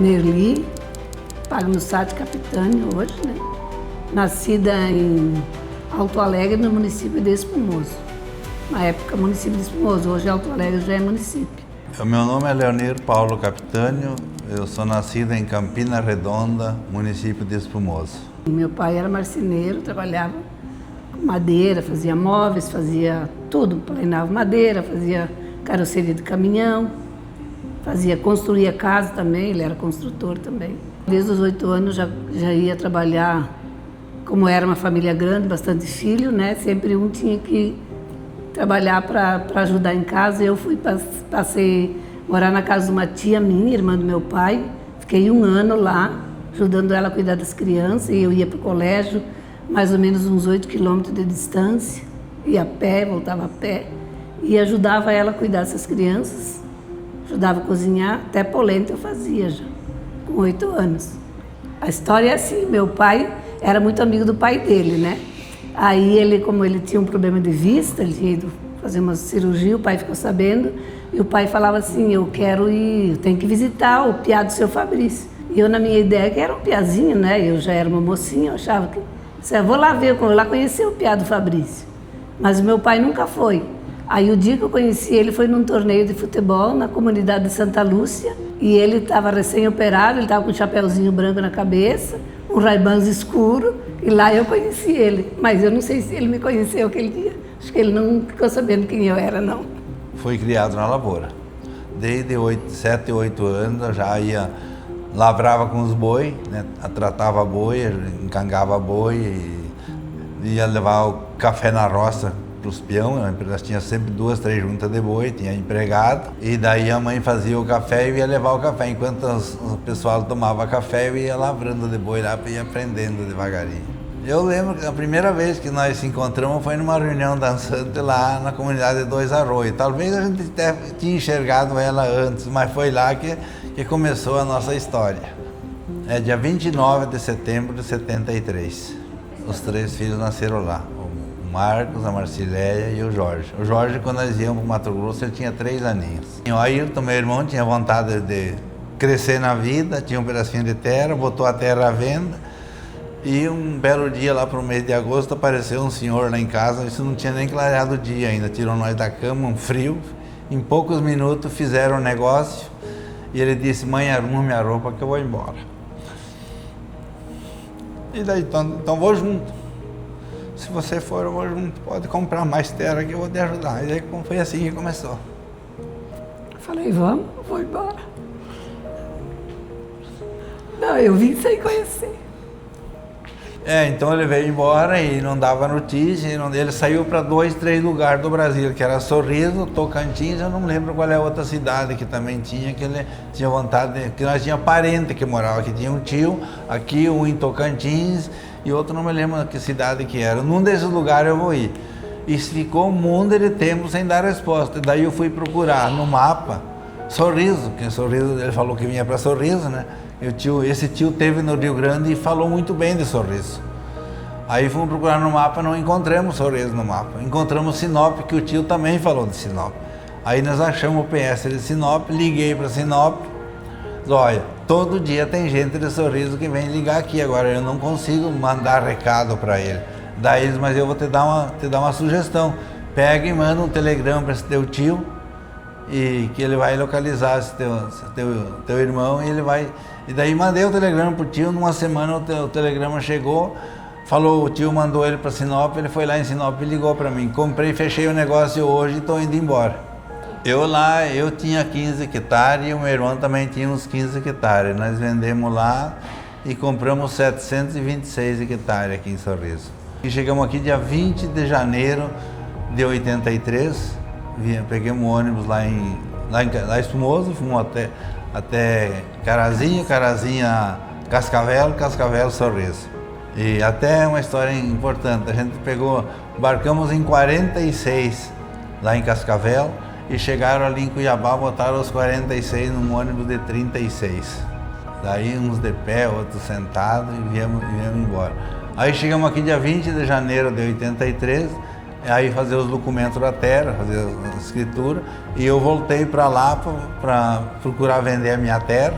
Nerli, Pagnussat Capitânio hoje, né? Nascida em Alto Alegre, no município de Espumoso. Na época, município de Espumoso, hoje Alto Alegre já é município. Meu nome é Leonir Paulo Capitânio, eu sou nascido em Campina Redonda, município de Espumoso. Meu pai era marceneiro, trabalhava com madeira, fazia móveis, fazia tudo, planava madeira, fazia carroceria de caminhão, construía casa também, ele era construtor também. Desde os 8 anos já ia trabalhar, como era uma família grande, bastante filho, né? Sempre um tinha que trabalhar para ajudar em casa. Eu passei a morar na casa de uma tia minha, irmã do meu pai. Fiquei 1 ano lá, ajudando ela a cuidar das crianças. E eu ia para o colégio, mais ou menos uns 8 quilômetros de distância. Ia a pé, voltava a pé. E ajudava ela a cuidar dessas crianças. Ajudava a cozinhar, até polenta eu fazia já, com 8 anos. A história é assim, meu pai era muito amigo do pai dele, né? Aí como ele tinha um problema de vista, ele tinha ido fazer uma cirurgia, o pai ficou sabendo, e o pai falava assim, eu tenho que visitar o piá do seu Fabrício. E eu, na minha ideia, que era um piazinho, né? Eu já era uma mocinha, eu achava que, eu vou lá ver, eu vou lá conhecer o piá do Fabrício. Mas o meu pai nunca foi. Aí o dia que eu conheci ele foi num torneio de futebol na comunidade de Santa Lúcia, e ele estava recém-operado, ele estava com um chapéuzinho branco na cabeça, um Ray-Bans escuro, e lá eu conheci ele. Mas eu não sei se ele me conheceu aquele dia. Acho que ele não ficou sabendo quem eu era, não. Fui criado na lavoura. Desde 7, 8 anos eu já lavrava com os boi, né? Tratava boi, encangava boi, ia levar o café na roça para os peão. Nós tinha sempre 2, 3 juntas de boi, tinha empregado, e daí a mãe fazia o café e eu ia levar o café. Enquanto o pessoal tomava café, eu ia lavrando de boi lá, ia aprendendo devagarinho. Eu lembro que a primeira vez que nós se encontramos foi numa reunião dançante lá na comunidade de Dois Arroios. Talvez a gente até tinha enxergado ela antes, mas foi lá que começou a nossa história. É dia 29 de setembro de 73. Os 3 filhos nasceram lá. O Marcos, a Marcileia e o Jorge. O Jorge, quando nós íamos para o Mato Grosso, ele tinha 3 aninhos. O Ayrton, meu irmão, tinha vontade de crescer na vida, tinha um pedacinho de terra, botou a terra à venda. E um belo dia, lá para o mês de agosto, apareceu um senhor lá em casa, isso não tinha nem clareado o dia ainda, tirou nós da cama, um frio. Em poucos minutos fizeram um negócio e ele disse, mãe, arruma minha roupa que eu vou embora. E daí, então vou junto. Se você for, eu vou junto, pode comprar mais terra que eu vou te ajudar. E daí foi assim que começou. Falei, vamos, eu vou embora. Não, eu vim sem conhecer. Então ele veio embora e não dava notícia, ele saiu para 2, 3 lugares do Brasil, que era Sorriso, Tocantins, eu não lembro qual é a outra cidade que também tinha, que ele tinha vontade, que nós tinha parente que morava aqui, tinha um tio aqui, um em Tocantins e outro não me lembro que cidade que era. Num desses lugares eu vou ir. E ficou um mundo de tempo sem dar resposta. Daí eu fui procurar no mapa Sorriso, que Sorriso, ele falou que vinha para Sorriso, né? Esse tio teve no Rio Grande e falou muito bem de Sorriso. Aí fomos procurar no mapa, não encontramos Sorriso no mapa. Encontramos Sinop, que o tio também falou de Sinop. Aí nós achamos o PS de Sinop, liguei para Sinop. Olha, todo dia tem gente de Sorriso que vem ligar aqui, agora eu não consigo mandar recado para ele. Daí eles, mas eu vou te dar uma sugestão. Pega e manda um telegrama para esse teu tio, e que ele vai localizar esse teu irmão e ele vai... E daí mandei o telegrama pro tio, numa semana o telegrama chegou, falou, o tio mandou ele para Sinop, ele foi lá em Sinop e ligou para mim. Comprei, fechei o negócio hoje e estou indo embora. Eu tinha 15 hectares e o meu irmão também tinha uns 15 hectares. Nós vendemos lá e compramos 726 hectares aqui em Sorriso. E chegamos aqui dia 20 de janeiro de 83, peguemos um ônibus lá em Espumoso, fomos até Carazinho, Cascavel, Sorriso. E até uma história importante, a gente embarcamos em 46 lá em Cascavel e chegaram ali em Cuiabá, botaram os 46 num ônibus de 36. Daí uns de pé, outros sentados e viemos embora. Aí chegamos aqui dia 20 de janeiro de 83, aí fazer os documentos da terra, fazer a escritura, e eu voltei para lá para procurar vender a minha terra,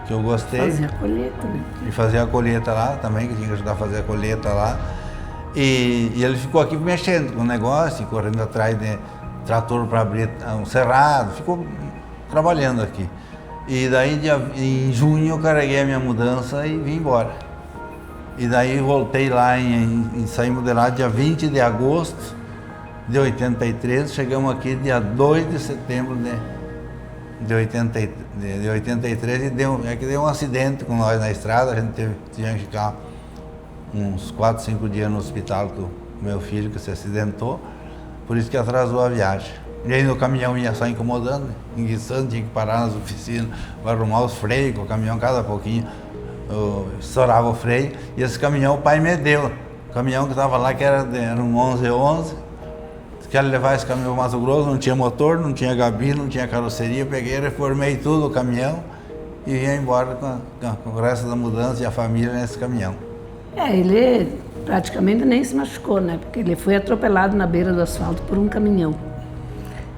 que eu gostei. Fazia a colheita, né? E fazia a colheita lá também, que tinha que ajudar a fazer a colheita lá. E ele ficou aqui mexendo com o negócio, correndo atrás de trator para abrir um cerrado, ficou trabalhando aqui. E daí em junho eu carreguei a minha mudança e vim embora. E daí voltei lá saímos de lá dia 20 de agosto de 83, chegamos aqui dia 2 de setembro de 83 e deu um acidente com nós na estrada, a gente tinha que ficar uns 4, 5 dias no hospital com o meu filho que se acidentou, por isso que atrasou a viagem. E aí no caminhão ia só incomodando, enguiçando, tinha que parar nas oficinas para arrumar os freios, com o caminhão cada pouquinho estourava o freio, e esse caminhão o pai me deu. O caminhão que estava lá, que era um 1111, quero levar esse caminhão para Mato Grosso, não tinha motor, não tinha gabine, não tinha carroceria, peguei, reformei tudo o caminhão e ia embora com o resto da mudança e a família nesse caminhão. Ele praticamente nem se machucou, né? Porque ele foi atropelado na beira do asfalto por um caminhão.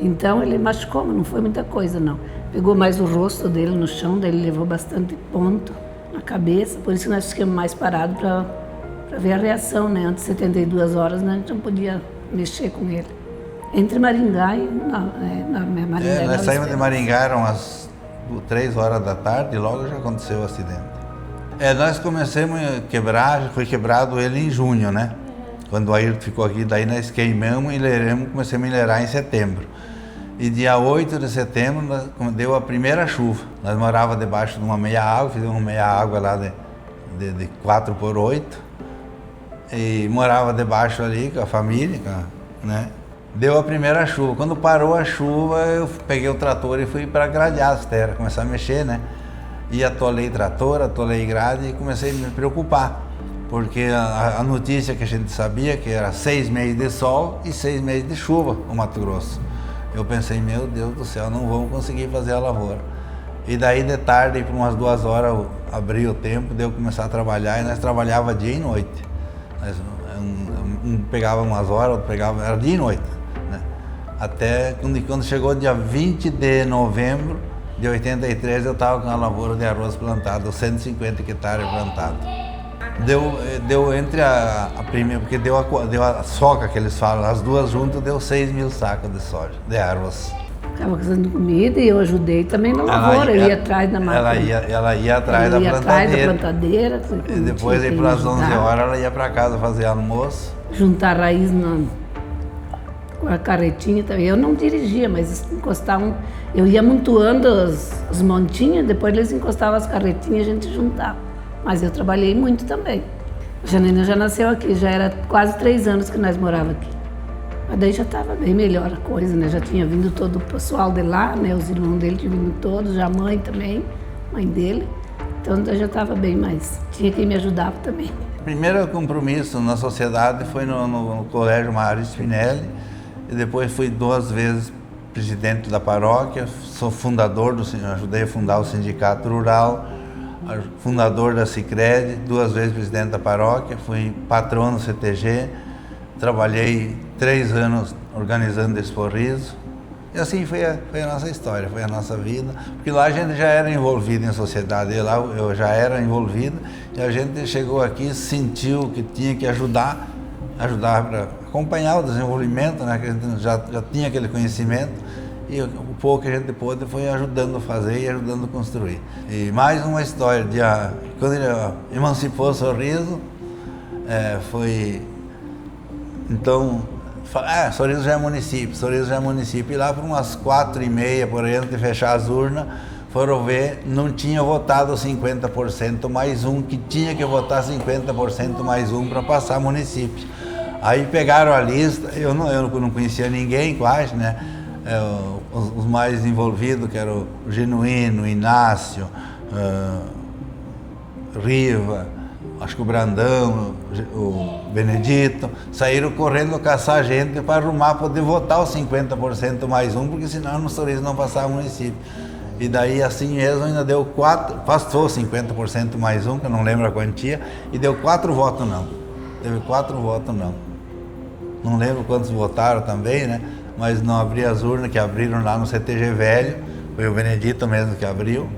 Então ele machucou, mas não foi muita coisa, não. Pegou mais o rosto dele no chão, daí ele levou bastante ponto na cabeça, por isso que nós ficamos mais parados para ver a reação, né? Antes de 72 horas, né? A gente não podia mexer com ele. Entre Maringá e Maringá. Nós saímos de Maringá, eram as 3 horas da tarde e logo já aconteceu o acidente. Nós começamos a quebrar, foi quebrado ele em junho, né? Quando o Ayrton ficou aqui, daí nós queimamos e começamos a minerar em setembro. E dia 8 de setembro deu a primeira chuva. Nós morávamos debaixo de uma meia-água, fizemos uma meia-água lá de 4x8. E morava debaixo ali com a família, né? Deu a primeira chuva. Quando parou a chuva, eu peguei o trator e fui para gradear as terras, começar a mexer, né? E atolei trator, atolei grade e comecei a me preocupar. Porque a notícia que a gente sabia que era 6 meses de sol e 6 meses de chuva no Mato Grosso. Eu pensei, meu Deus do céu, não vamos conseguir fazer a lavoura. E daí de tarde, por umas 2 horas, abri o tempo, deu começar a trabalhar e nós trabalhava dia e noite. Um pegava umas horas, outro pegava, era dia e noite, né? Até quando chegou dia 20 de novembro de 83, eu estava com a lavoura de arroz plantada, 150 hectares plantados. Deu entre a primeira, porque deu a soca que eles falam, as duas juntas deu 6.000 sacos de soja, de arroz. Estava fazendo comida e eu ajudei também na lavoura, eu ia atrás da máquina. Ela ia atrás da plantadeira. E depois, aí pelas 11 horas, ela ia para casa fazer almoço. Juntar raiz com a carretinha também. Eu não dirigia, mas encostavam. Eu ia amontoando os montinhos, depois eles encostavam as carretinhas e a gente juntava. Mas eu trabalhei muito também. A Janina já nasceu aqui, já era quase 3 anos que nós morávamos aqui. Mas daí já estava bem melhor a coisa, né? Já tinha vindo todo o pessoal de lá, né? Os irmãos dele tinham vindo todos, já a mãe também, mãe dele. Então já estava bem, mas tinha quem me ajudava também. O primeiro compromisso na sociedade foi no Colégio Mário Spinelli, e depois fui 2 vezes presidente da paróquia, sou fundador ajudei a fundar o Sindicato Rural, fundador da Sicredi, 2 vezes presidente da paróquia, fui patrono do CTG, trabalhei 3 anos organizando Esporriso, e assim foi a nossa história, foi a nossa vida, porque lá a gente já era envolvido em sociedade, lá eu já era envolvido, e a gente chegou aqui, sentiu que tinha que ajudar para acompanhar o desenvolvimento, né, que a gente já tinha aquele conhecimento, e o pouco que a gente pôde foi ajudando a fazer e ajudando a construir. E mais uma história, quando ele emancipou o Sorriso, então, Sorriso já é município, e lá por umas 4h30, por aí, antes de fechar as urnas, foram ver, não tinha votado 50% mais um, que tinha que votar 50% mais um para passar município. Aí pegaram a lista, eu não conhecia ninguém quase, né? Os mais envolvidos, que eram o Genuíno, o Inácio, Riva, acho que o Brandão, o Benedito, saíram correndo caçar gente para arrumar, poder votar os 50% mais um, porque senão no Sorriso não passava o município. E daí assim mesmo ainda deu 4, passou 50% mais um, que eu não lembro a quantia, e deu 4 votos não. Teve 4 votos não. Não lembro quantos votaram também, né? Mas não abri as urnas que abriram lá no CTG Velho, foi o Benedito mesmo que abriu.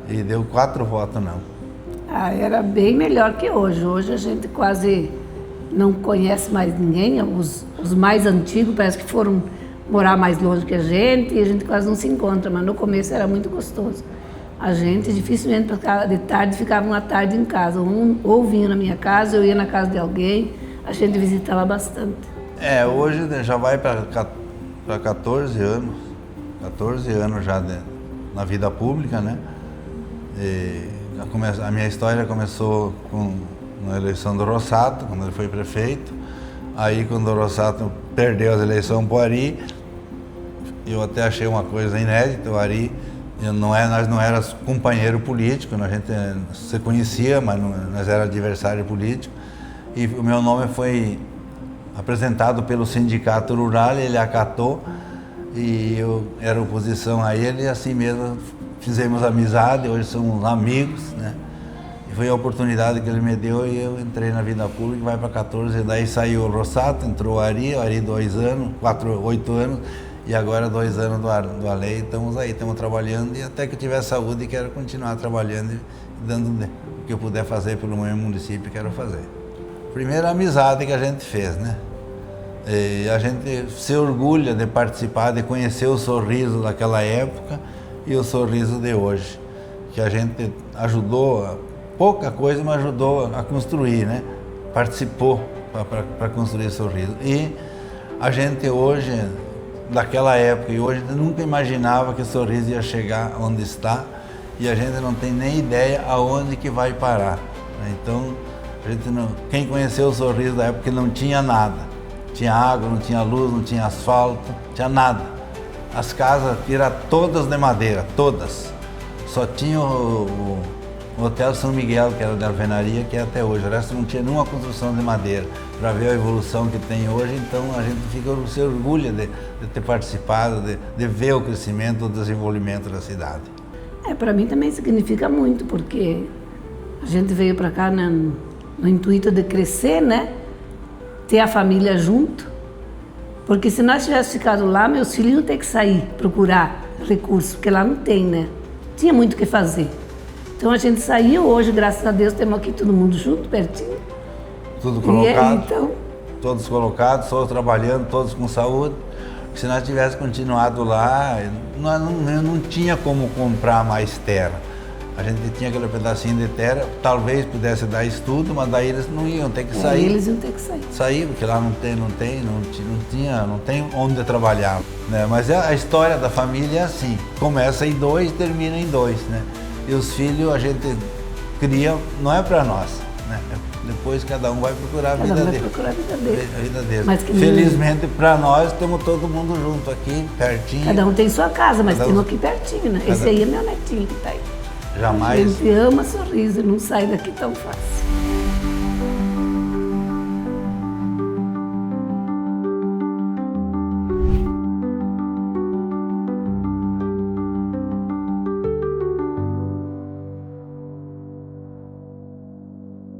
E deu 4 votos não. Ah, era bem melhor que hoje. Hoje a gente quase não conhece mais ninguém. Os mais antigos parece que foram morar mais longe que a gente e a gente quase não se encontra. Mas no começo era muito gostoso. A gente dificilmente de tarde ficava uma tarde em casa. Ou vinha na minha casa, eu ia na casa de alguém. A gente visitava bastante. Hoje já vai para 14 anos. 14 anos já na vida pública, né? A minha história começou na eleição do Rossato, quando ele foi prefeito. Aí, quando o Rossato perdeu as eleições para o Ari, eu até achei uma coisa inédita. O Ari, nós não éramos companheiro político, a gente se conhecia, mas nós éramos adversário político. E o meu nome foi apresentado pelo sindicato rural, ele acatou, e eu era oposição a ele, e assim mesmo fizemos amizade, hoje somos amigos, né? E foi a oportunidade que ele me deu e eu entrei na vida pública, vai para 14, daí saiu o Rossato, entrou o Ari 2 anos, 8 anos, e agora 2 anos do Alei, estamos aí, estamos trabalhando, e até que eu tiver saúde quero continuar trabalhando e dando o que eu puder fazer pelo meu município, quero fazer. Primeira amizade que a gente fez, né? E a gente se orgulha de participar, de conhecer o sorriso daquela época e o sorriso de hoje, que a gente ajudou, pouca coisa, mas ajudou a construir, né? Participou para construir o sorriso. E a gente hoje, daquela época e hoje, nunca imaginava que o sorriso ia chegar onde está, e a gente não tem nem ideia aonde que vai parar, né? Então, quem conheceu o sorriso da época não tinha nada. Tinha água, não tinha luz, não tinha asfalto, não tinha nada. As casas eram todas de madeira, todas. Só tinha o Hotel São Miguel, que era de alvenaria, que é até hoje. O resto não tinha nenhuma construção de madeira. Para ver a evolução que tem hoje, então a gente se orgulha de ter participado, de ver o crescimento, o desenvolvimento da cidade. Para mim também significa muito, porque a gente veio para cá no intuito de crescer, né? Ter a família junto, porque se nós tivéssemos ficado lá, meus filhos iam ter que sair, procurar recursos, porque lá não tem, né? Tinha muito o que fazer. Então a gente saiu, hoje, graças a Deus, temos aqui todo mundo junto, pertinho. Tudo colocado, todos colocados, todos trabalhando, todos com saúde. Se nós tivéssemos continuado lá, não tinha como comprar mais terra. A gente tinha aquele pedacinho de terra, talvez pudesse dar estudo, mas daí eles não iam ter que sair. Eles iam ter que sair. Sair, porque lá não tem onde trabalhar, né? Mas a história da família é assim, começa em 2 e termina em 2, né? E os filhos a gente cria, não é para nós, né? Depois cada um vai procurar a vida dele. Mas felizmente para nós estamos todo mundo junto aqui, pertinho. Cada um tem sua casa, mas temos aqui pertinho, né? Esse aí é meu netinho que está aí. Jamais. A gente ama sorriso e não sai daqui tão fácil.